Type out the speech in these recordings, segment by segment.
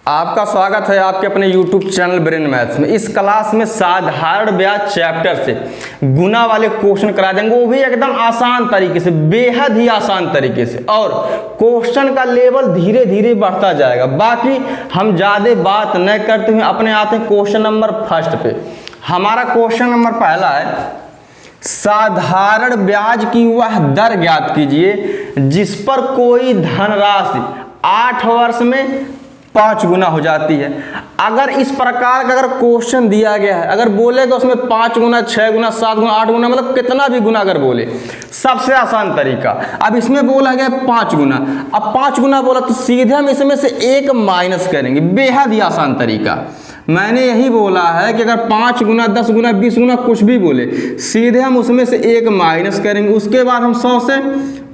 आपका स्वागत है आपके अपने YouTube चैनल ब्रेन मैथ्स में। इस क्लास में साधारण ब्याज चैप्टर से गुना वाले क्वेश्चन करा देंगे, वो भी एकदम आसान तरीके से, बेहद ही आसान तरीके से, और क्वेश्चन का लेवल धीरे धीरे बढ़ता जाएगा। बाकी हम ज़्यादा बात न करते हुए अपने आते हैं क्वेश्चन नंबर फर्स्ट पे। हमारा क्वेश्चन नंबर पहला है, साधारण ब्याज की वह दर ज्ञात कीजिए जिस पर कोई धनराशि 8 वर्ष में 5 गुना हो जाती है। अगर इस प्रकार का अगर क्वेश्चन दिया गया है, अगर बोलेगा उसमें 5 गुना, 6 गुना, 7 गुना, 8 गुना, मतलब कितना भी गुना अगर बोले, सबसे आसान तरीका। अब इसमें बोला गया 5 गुना, अब 5 गुना बोला तो सीधे हम इसमें से 1 माइनस करेंगे, बेहद ही आसान तरीका। मैंने यही बोला है कि अगर 5 गुना, 10 गुना, 20 गुना कुछ भी बोले, सीधे हम उसमें से 1 माइनस करेंगे, उसके बाद हम 100 से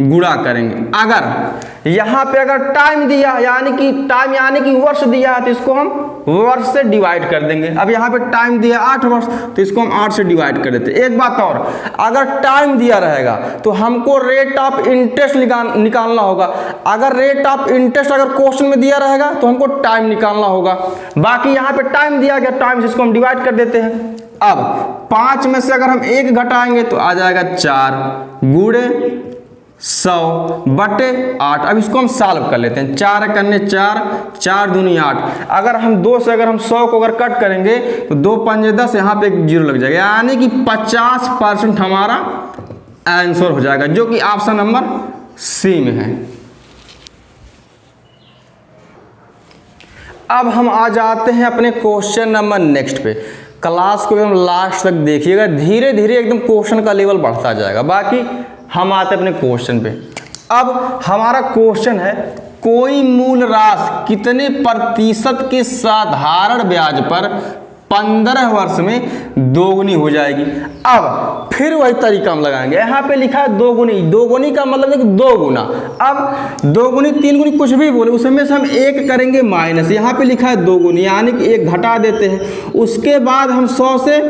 गुणा करेंगे। अगर यहाँ पे अगर टाइम दिया है, यानी कि वर्ष दिया है, तो इसको हम वर्ष से डिवाइड कर देंगे। अब यहाँ पे टाइम दिया 8 वर्ष, तो इसको हम 8 से डिवाइड कर देते हैं। एक बात और, अगर टाइम दिया रहेगा तो हमको रेट ऑफ इंटरेस्ट निकालना होगा। अगर रेट ऑफ इंटरेस्ट अगर क्वेश्चन में दिया रहेगा तो हमको टाइम निकालना होगा। बाकी यहाँ पे टाइम दिया गया, टाइम से इसको हम डिवाइड कर देते हैं। अब 5 में से अगर हम 1 घटाएंगे तो आ जाएगा 4 गुणे 100 बटे 8। अब इसको हम सॉल्व कर लेते हैं। 4 करने 4, 4 दूनी 8। अगर हम 2 से अगर हम 100 को अगर कट करेंगे तो 2 पंजे 10, यहाँ पे एक जीरो लग जाएगा, यानी कि 50% हमारा आंसर हो जाएगा, जो कि ऑप्शन नंबर सी में है। अब हम आ जाते हैं अपने क्वेश्चन नंबर नेक्स्ट पे। क्लास को एकदम लास्ट तक देखिएगा, धीरे धीरे एकदम क्वेश्चन का लेवल बढ़ता जाएगा। बाकी हम आते हैं अपने क्वेश्चन पे। अब हमारा क्वेश्चन है, कोई मूल राशि कितने प्रतिशत के साधारण ब्याज पर 15 वर्ष में दोगुनी हो जाएगी। अब फिर वही तरीका हम लगाएंगे। यहाँ पे लिखा है दोगुनी, दोगुनी का मतलब है कि 2 गुना। अब 2 गुनी, 3 गुनी कुछ भी बोले, उसमें से हम 1 करेंगे माइनस। यहाँ पे लिखा है 2 गुनी, यानी कि 1 घटा देते हैं, उसके बाद हम 100 से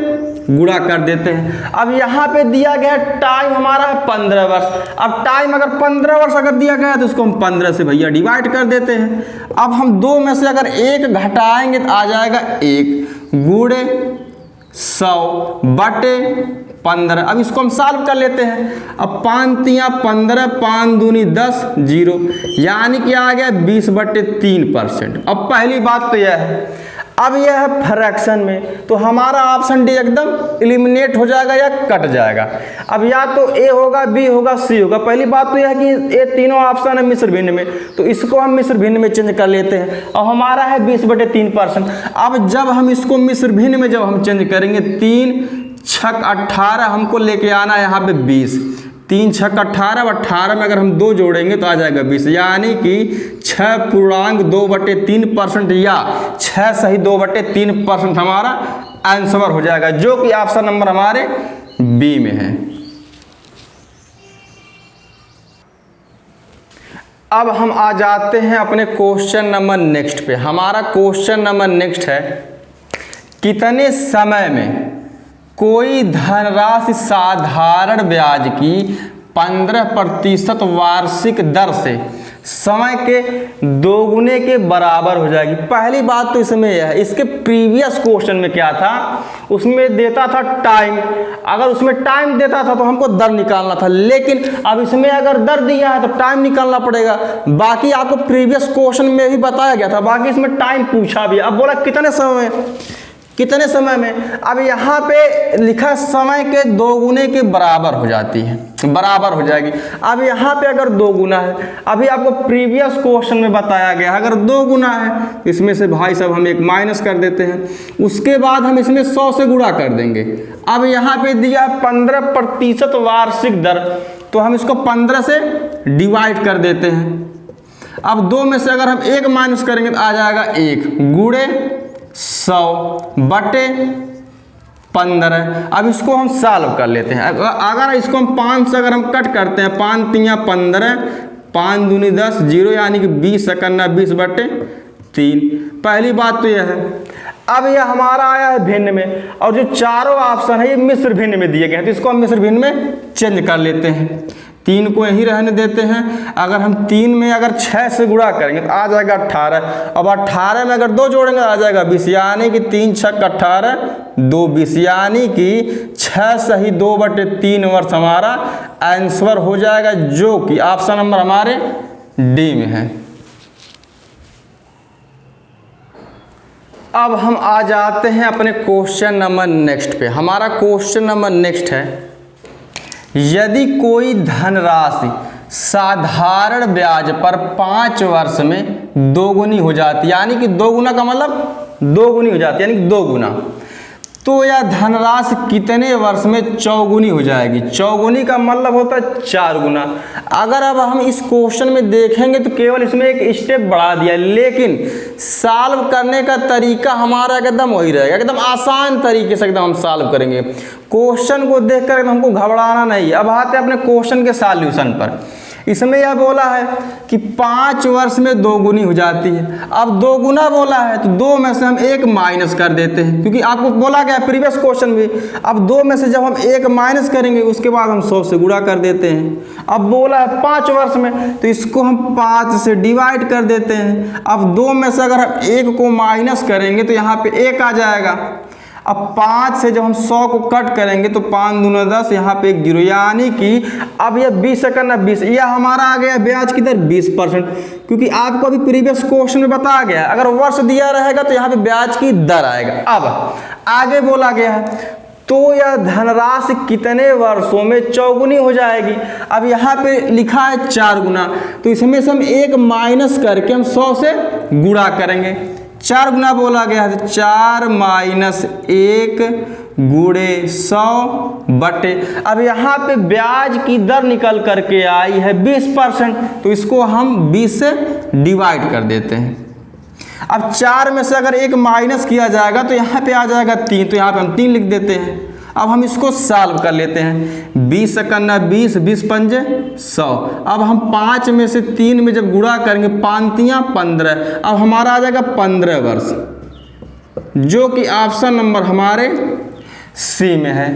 गुणा कर देते हैं। अब यहाँ पे दिया गया है टाइम हमारा है 15 वर्ष। अब टाइम अगर 15 वर्ष अगर दिया गया है तो उसको हम 15 से भैया डिवाइड कर देते हैं। अब हम 2 में से अगर 1 घटाएंगे तो आ जाएगा 1 गुणे 100 बटे 15। अब इसको हम सॉल्व कर लेते हैं। अब 5 तिया 15, 5 दूनी 10, 0, यानी कि आ गया 20 बटे 3%। अब पहली बात तो यह है, अब यह है फ्रैक्शन में, तो हमारा ऑप्शन डी एकदम एलिमिनेट हो जाएगा या कट जाएगा। अब या तो ए होगा, बी होगा, सी होगा। पहली बात तो यह है कि ये तीनों ऑप्शन है मिश्र भिन्न में, तो इसको हम मिश्र भिन्न में चेंज कर लेते हैं। और हमारा है 20 बटे 3%। अब जब हम इसको मिश्र भिन्न में जब हम चेंज करेंगे, 3 छक 18, हमको लेके आना है यहाँ पे 20, 3 छक 18, 18 में अगर हम 2 जोड़ेंगे तो आ जाएगा 20, यानी कि 6.2 बटे 3% या 6 सही 2 बटे 3% हमारा आंसर हो जाएगा, जो कि ऑप्शन नंबर हमारे बी में है। अब हम आ जाते हैं अपने क्वेश्चन नंबर नेक्स्ट पे। हमारा क्वेश्चन नंबर नेक्स्ट है, कितने समय में कोई धनराशि साधारण ब्याज की 15% वार्षिक दर से समय के दोगुने के बराबर हो जाएगी। पहली बात तो इसमें यह है, इसके प्रीवियस क्वेश्चन में क्या था, उसमें देता था टाइम। अगर उसमें टाइम देता था तो हमको दर निकालना था, लेकिन अब इसमें अगर दर दिया है तो टाइम निकालना पड़ेगा। बाकी आपको प्रीवियस क्वेश्चन में भी बताया गया था, बाकी इसमें टाइम पूछा भी। अब बोला कितने समय में, कितने समय में। अब यहाँ पे लिखा समय के 2 गुने के बराबर हो जाती है, बराबर हो जाएगी। अब यहाँ पे अगर 2 गुना है, अभी आपको प्रीवियस क्वेश्चन में बताया गया, अगर 2 गुना है इसमें से भाई साहब हम 1 माइनस कर देते हैं, उसके बाद हम इसमें 100 से गुणा कर देंगे। अब यहाँ पे दिया 15% वार्षिक दर, तो हम इसको 15 से डिवाइड कर देते हैं। अब 2 में से अगर हम 1 माइनस करेंगे तो आ जाएगा 1 गुणे 100 बटे 15। अब इसको हम सॉल्व कर लेते हैं। अगर इसको हम 5 से अगर हम कट करते हैं, 5 तिया 15, 5 दूनी 10, 0, यानी कि 20 करना 20 बटे 3। पहली बात तो यह है। अब यह हमारा आया है भिन्न में, और जो चारों ऑप्शन है ये मिश्र भिन्न में दिए गए हैं, तो इसको हम मिश्र भिन्न में चेंज कर लेते हैं। 3 को यहीं रहने देते हैं। अगर हम 3 में अगर 6 से गुणा करेंगे तो आ जाएगा 18। अब 18 में अगर 2 जोड़ेंगे आ जाएगा 20, यानी कि 3 छक 18 2 20, यानी कि 6 सही 2/3 वर्ष हमारा आंसर हो जाएगा, जो कि ऑप्शन नंबर हमारे डी में है। अब हम आ जाते हैं अपने क्वेश्चन नंबर नेक्स्ट पे। हमारा क्वेश्चन नंबर नेक्स्ट है, यदि कोई धनराशि साधारण ब्याज पर 5 वर्ष में 2 गुनी हो जाती, यानी कि 2 गुना का मतलब 2 गुनी हो जाती, यानी कि 2 गुना, तो यह धनराशि कितने वर्ष में चौगुनी हो जाएगी? चौगुनी का मतलब होता है 4 गुना। अगर अब हम इस क्वेश्चन में देखेंगे तो केवल इसमें एक स्टेप बढ़ा दिया, लेकिन सॉल्व करने का तरीका हमारा एकदम वही रहेगा, एकदम आसान तरीके से एकदम हम सॉल्व करेंगे। क्वेश्चन को देखकर हमको घबराना नहीं। अब आते हैं अपने क्वेश्चन के सॉल्यूशन पर। इसमें यह बोला है कि 5 वर्ष में 2 गुनी हो जाती है। अब 2 गुना बोला है तो 2 में से हम 1 माइनस कर देते हैं, क्योंकि आपको बोला गया प्रीवियस क्वेश्चन में। अब 2 में से जब हम 1 माइनस करेंगे उसके बाद हम 100 से गुणा कर देते हैं। अब बोला है 5 वर्ष में, तो इसको हम 5 से डिवाइड कर देते हैं। अब 2 में से अगर हम 1 को माइनस करेंगे तो यहाँ पे 1 आ जाएगा। अब 5 से जब हम 100 को कट करेंगे तो 5 दूना 10, यहाँ पे 1 जीरो, यानी कि अब यह 20 से करना 20, यह हमारा आ गया ब्याज की दर 20%, क्योंकि आपको अभी प्रीवियस क्वेश्चन में बताया गया अगर वर्ष दिया रहेगा तो यहाँ पे ब्याज की दर आएगा। अब आगे बोला गया है, तो यह धनराशि कितने वर्षों में चौगुनी हो जाएगी? अब यहाँ पे लिखा है 4 गुना, तो इसमें से हम 1 माइनस करके हम 100 से गुणा करेंगे। 4 गुना बोला गया है, 4 माइनस 1 गुणे 100 बटे, अब यहाँ पे ब्याज की दर निकल करके आई है 20%, तो इसको हम 20 से डिवाइड कर देते हैं। अब 4 में से अगर 1 माइनस किया जाएगा तो यहाँ पे आ जाएगा 3, तो यहाँ पे हम 3 लिख देते हैं। अब हम इसको सॉल्व कर लेते हैं। 20 से करना 20, 20 पंजे 100। अब हम 5 में से 3 में जब गुणा करेंगे 5 तियां 15, अब हमारा आ जाएगा 15 वर्ष, जो कि ऑप्शन नंबर हमारे सी में है।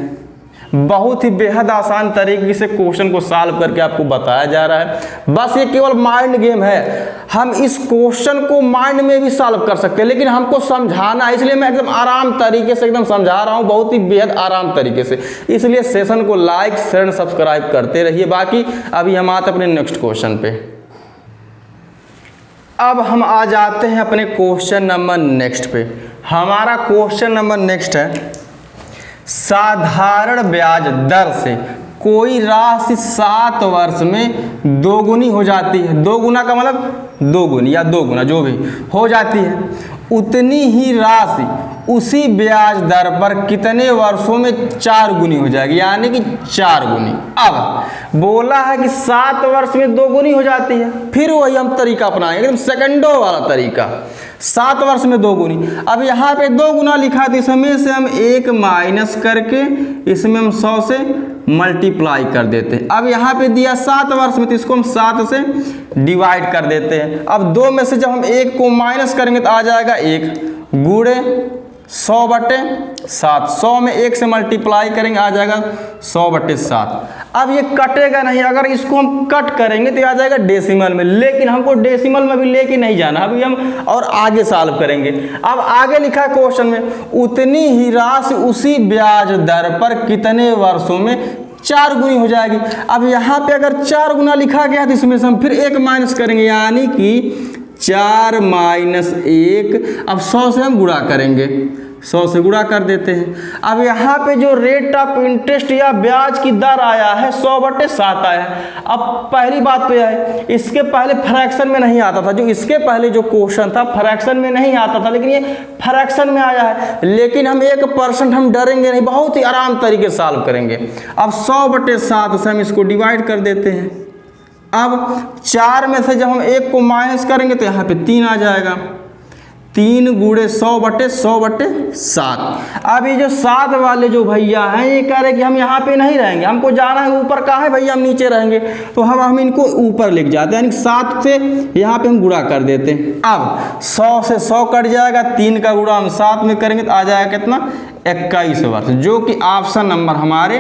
बहुत ही बेहद आसान तरीके से क्वेश्चन को सॉल्व करके आपको बताया जा रहा है। बस ये केवल माइंड गेम है। हम इस क्वेश्चन को माइंड में भी सॉल्व कर सकते हैं, लेकिन हमको समझाना है, इसलिए मैं एकदम आराम तरीके से एकदम समझा रहा हूँ, बहुत ही बेहद आराम तरीके से। इसलिए सेशन को लाइक शेयर सब्सक्राइब करते रहिए। बाकी अभी हम आते अपने नेक्स्ट क्वेश्चन पे। अब हम आ जाते हैं अपने क्वेश्चन नंबर नेक्स्ट पे। हमारा क्वेश्चन नंबर नेक्स्ट है, साधारण ब्याज दर से कोई राशि 7 वर्ष में 2 गुनी हो जाती है। 2 गुना का मतलब 2 गुनी या 2 गुना जो भी हो जाती है, उतनी ही राशि उसी ब्याज दर पर कितने वर्षों में 4 गुनी हो जाएगी, यानी कि 4 गुनी। अब बोला है कि 7 वर्ष में 2 गुनी हो जाती है, फिर वही हम तरीका अपनाएंगे, एकदम सेकंडों वाला तरीका। 7 वर्ष में 2 गुनी। अब यहाँ पे 2 गुना लिखा तो इसमें से हम 1 माइनस करके इसमें हम 100 से मल्टीप्लाई कर देते हैं। अब यहाँ पे दिया 7 वर्ष में, तो इसको हम 7 से डिवाइड कर देते हैं। अब 2 में से जब हम 1 को माइनस करेंगे तो आ जाएगा 1 गुणे 100 बटे 7। 100 में 1 से मल्टीप्लाई करेंगे आ जाएगा 100 बटे 7। अब ये कटेगा नहीं, अगर इसको हम कट करेंगे तो आ जाएगा डेसिमल में, लेकिन हमको डेसिमल में भी लेके नहीं जाना, अभी हम और आगे सॉल्व करेंगे। अब आगे लिखा है क्वेश्चन में, उतनी ही राशि उसी ब्याज दर पर कितने वर्षों में 4 गुनी हो जाएगी। अब यहाँ पे अगर 4 गुना लिखा गया तो इसमें से हम फिर 1 माइनस करेंगे, यानी कि 4 माइनस 1। अब 100 से हम गुणा करेंगे, 100 से गुणा कर देते हैं। अब यहाँ पे जो रेट ऑफ इंटरेस्ट या ब्याज की दर आया है 100 बटे 7 आया है। अब पहली बात तो यह है, इसके पहले फ्रैक्शन में नहीं आता था, जो इसके पहले जो क्वेश्चन था फ्रैक्शन में नहीं आता था, लेकिन ये फ्रैक्शन में आया है। लेकिन हम 1% हम डरेंगे नहीं, बहुत ही आराम तरीके से सॉल्व करेंगे। अब 100 बटे 7 से हम इसको डिवाइड कर देते हैं। अब 4 में से जब हम 1 को माइनस करेंगे तो यहाँ पे 3 आ जाएगा, 3 गुणे 100 बटे 7। अब ये जो 7 वाले जो भैया हैं ये कह रहे हैं कि हम यहाँ पे नहीं रहेंगे, हमको जाना है ऊपर। कहाँ है भैया, हम नीचे रहेंगे, तो हम इनको ऊपर लेके जाते हैं, यानी 7 से यहाँ पे हम गुणा कर देते हैं। अब 100 से 100 कट जाएगा, 3 का गुणा हम 7 में करेंगे तो आ जाएगा कितना, 21 वर्ष, जो कि ऑप्शन नंबर हमारे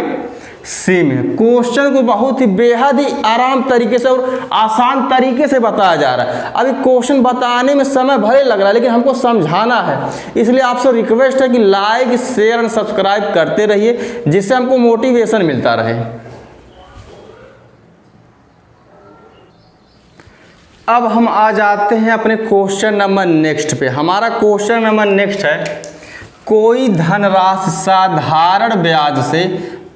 सेम है। क्वेश्चन को बहुत ही बेहद ही आराम तरीके से और आसान तरीके से बताया जा रहा है। अभी क्वेश्चन बताने में समय भले लग रहा है, लेकिन हमको समझाना है, इसलिए आपसे रिक्वेस्ट है कि लाइक, शेयर एंड सब्सक्राइब करते रहिए, जिससे हमको मोटिवेशन मिलता रहे। अब हम आ जाते हैं अपने क्वेश्चन नंबर नेक्स्ट पे। हमारा क्वेश्चन नंबर नेक्स्ट है, कोई धनराशि साधारण ब्याज से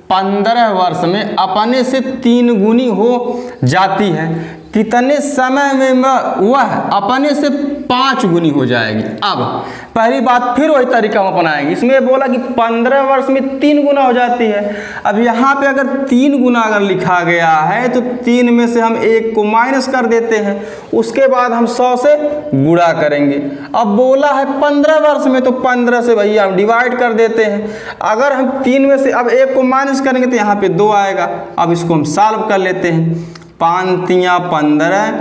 15 वर्ष में अपने से 3 गुनी हो जाती है, कितने समय में वह अपने से 5 गुनी हो जाएगी। अब पहली बात फिर वही तरीका हम अपनाएंगे। इसमें बोला कि 15 वर्ष में 3 गुना हो जाती है। अब यहाँ पे अगर 3 गुना अगर लिखा गया है तो 3 में से हम 1 को माइनस कर देते हैं, उसके बाद हम 100 से गुणा करेंगे। अब बोला है 15 वर्ष में, तो 15 से भैया हम डिवाइड कर देते हैं। अगर हम 3 में से अब 1 को माइनस करेंगे तो यहाँ पे 2 आएगा। अब इसको हम सॉल्व कर लेते हैं। 5 तियाँ 15,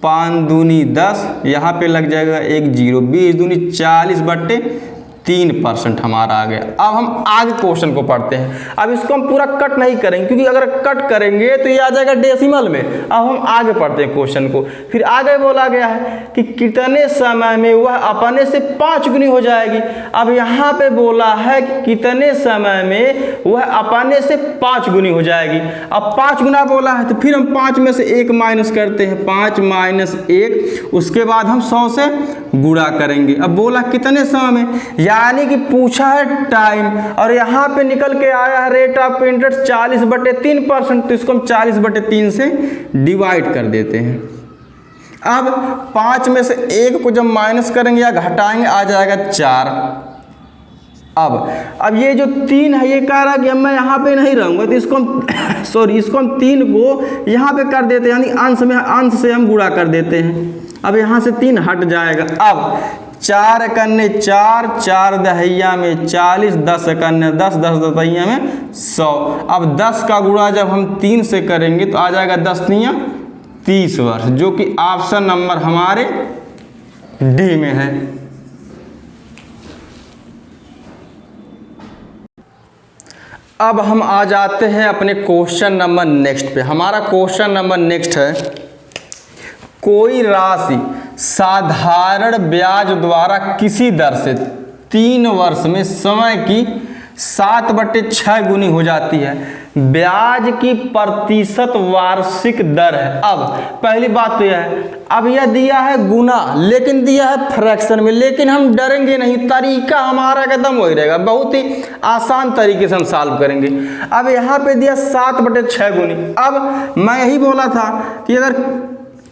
5 दूनी 10, यहाँ पे लग जाएगा 1 0, 20 दूनी 40/3% हमारा आ गया। अब हम आगे क्वेश्चन को पढ़ते हैं। अब इसको हम पूरा कट नहीं करेंगे, क्योंकि अगर कट करेंगे तो ये आ जाएगा डेसिमल में। अब हम आगे पढ़ते हैं क्वेश्चन को। फिर आगे बोला गया है कि कितने समय में वह अपने से 5 गुनी हो जाएगी। अब यहाँ पे बोला है कि कितने समय में वह अपने से 5 गुनी हो जाएगी। अब 5 गुना बोला है तो फिर हम 5 में से 1 माइनस करते हैं, 5 माइनस 1, उसके बाद हम 100 से गुणा करेंगे। अब बोला कितने समय में, यानी कि पूछा है टाइम, और यहाँ पे निकल के आया है रेट ऑफ इंटरेस्ट 40/3%, तो इसको हम 40/3 से डिवाइड कर देते हैं। अब 5 में से 1 को जब माइनस करेंगे या घटाएंगे आ जाएगा 4। अब ये जो 3 है, ये कह रहा है कि मैं यहाँ पे नहीं रहूँगा, तो इसको हम इसको हम 3 को यहाँ पे कर देते हैं, यानी अंश से हम गुणा कर देते हैं। अब यहाँ से 3 हट जाएगा। अब 4 एकन्ने 4, 4 दहिया में 40, 10 एकन्ने 10, 10 दहिया में 100। अब 10 का गुणा जब हम 3 से करेंगे तो आ जाएगा 10 तियाँ 30 वर्ष, जो कि ऑप्शन नंबर हमारे डी में है। अब हम आ जाते हैं अपने क्वेश्चन नंबर नेक्स्ट पे। हमारा क्वेश्चन नंबर नेक्स्ट है, कोई राशि साधारण ब्याज द्वारा किसी दर से 3 वर्ष में समय की 7/6 गुनी हो जाती है। ब्याज की प्रतिशत वार्षिक दर है। अब पहली बात तो यह है, अब यह दिया है गुना, लेकिन दिया है फ्रैक्शन में, लेकिन हम डरेंगे नहीं, तरीका हमारा एकदम वही रहेगा, बहुत ही आसान तरीके से हम सॉल्व करेंगे। अब यहाँ पे दिया 7/6 गुनी। अब मैं यही बोला था कि अगर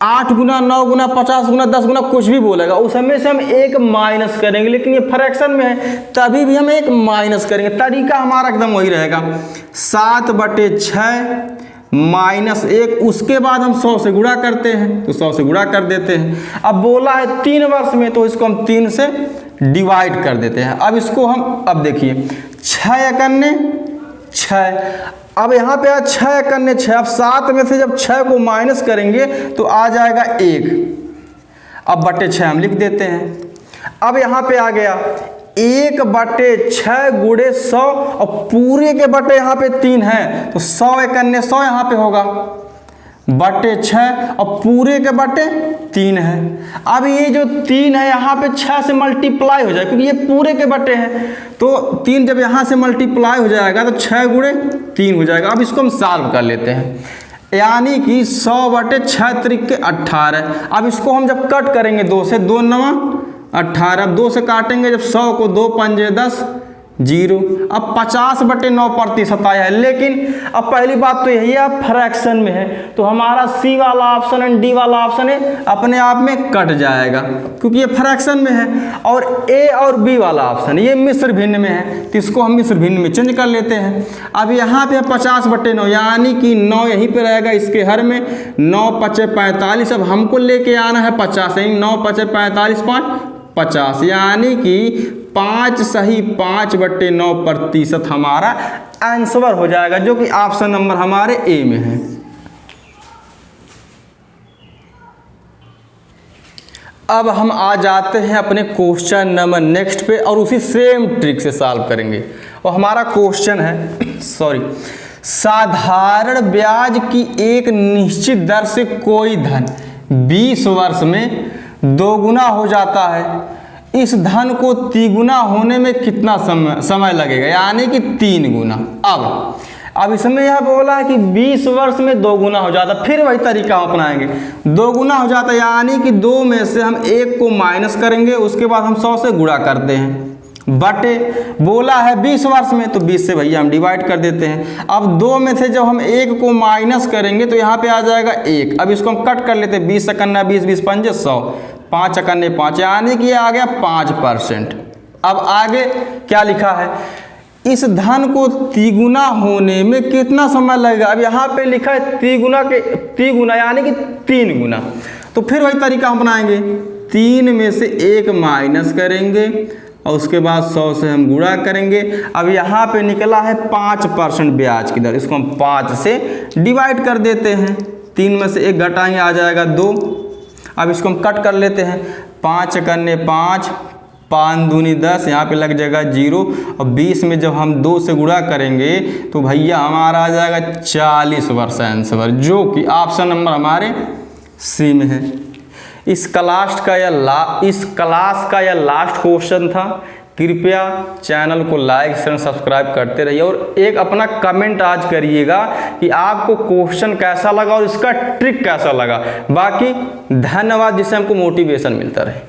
8 गुना, 9 गुना, 50 गुना, 10 गुना कुछ भी बोलेगा, उस समय से हम 1 माइनस करेंगे, लेकिन ये फ्रैक्शन में है तभी भी हम 1 माइनस करेंगे। तरीका हमारा एकदम वही रहेगा, 7/6 माइनस 1, उसके बाद हम 100 से गुणा करते हैं, तो 100 से गुणा कर देते हैं। अब बोला है 3 वर्ष में, तो इसको हम 3 से डिवाइड कर देते हैं। अब इसको हम, अब देखिए 6 एकन्ने 6, अब यहाँ पे है 6 एकन्ने 6। अब 7 में से जब 6 को माइनस करेंगे तो आ जाएगा 1। अब /6 हम लिख देते हैं। अब यहाँ पे आ गया 1/6 गुणे 100, और पूरे के बटे यहाँ पे 3 है, तो 100 एकन्ने 100 यहाँ पे होगा /6, और पूरे के बटे 3 है। अब ये जो 3 है यहाँ पे 6 से मल्टीप्लाई हो जाए, क्योंकि ये पूरे के बटे हैं, तो 3 जब यहाँ से मल्टीप्लाई हो जाएगा तो 6 गुणे 3 हो जाएगा। अब इसको हम सॉल्व कर लेते हैं, यानी कि 100/6 त्रिक 18। अब इसको हम जब कट करेंगे 2 से, 2 9 18, अब 2 से काटेंगे जब 100 को, 2 पंजे 10 0। अब 50/9% आया है, लेकिन अब पहली बात तो यही है, फ्रैक्शन में है, तो हमारा सी वाला ऑप्शन एंड डी वाला ऑप्शन है अपने आप में कट जाएगा, क्योंकि ये फ्रैक्शन में है। और ए और बी वाला ऑप्शन ये मिश्र भिन्न में है, तो इसको हम मिश्र भिन्न में चेंज कर लेते हैं। अब यहाँ पे 50/9, यानी कि 9 यहीं पे रहेगा इसके हर में, 9 × 5 = 45। अब हमको लेके आना है 50, 9 × 5 = 45, 50, यानी कि 5 सही 5/9% हमारा आंसर हो जाएगा, जो कि ऑप्शन नंबर हमारे ए में है। अब हम आ जाते हैं अपने क्वेश्चन नंबर नेक्स्ट पे, और उसी सेम ट्रिक से सॉल्व करेंगे। और हमारा क्वेश्चन है साधारण ब्याज की एक निश्चित दर से कोई धन 20 वर्ष में दोगुना हो जाता है। इस धन को तिगुना होने में कितना समय लगेगा, यानी कि 3 गुना। अब इसमें यह बोला है कि 20 वर्ष में 2 गुना हो जाता, फिर वही तरीका हम अपनाएंगे। 2 गुना हो जाता यानी कि 2 में से हम 1 को माइनस करेंगे, उसके बाद हम 100 से गुणा करते हैं, बटे बोला है 20 वर्ष में, तो 20 से भैया हम डिवाइड कर देते हैं। अब 2 में से जब हम 1 को माइनस करेंगे तो यहाँ पे आ जाएगा 1। अब इसको हम कट कर लेते हैं, 20 एकन्ना 20, 20 पंजे 100, 5 एकन्ने 5, यानी कि आ गया 5%। अब आगे क्या लिखा है, इस धन को तिगुना होने में कितना समय लगेगा। अब यहाँ पे लिखा है तिगुना यानी कि 3 गुना, तो फिर वही तरीका हम अपनाएंगे। 3 में से 1 माइनस करेंगे और उसके बाद 100 से हम गुणा करेंगे। अब यहाँ पे निकला है 5% ब्याज की दर, इसको हम 5 से डिवाइड कर देते हैं। 3 में से 1 घटाएंगे, आ जाएगा 2। अब इसको हम कट कर लेते हैं, 5 एकन्ने 5, 5 दूनी 10, यहाँ पे लग जाएगा 0। और 20 में जब हम 2 से गुणा करेंगे तो भैया हमारा आ जाएगा 40 वर्ष आंसर, जो कि ऑप्शन नंबर हमारे सी में है। इस क्लास का यह लास्ट क्वेश्चन था। कृपया चैनल को लाइक शेयर सब्सक्राइब करते रहिए और एक अपना कमेंट आज करिएगा कि आपको क्वेश्चन कैसा लगा और इसका ट्रिक कैसा लगा। बाकी धन्यवाद, जिससे हमको मोटिवेशन मिलता रहे।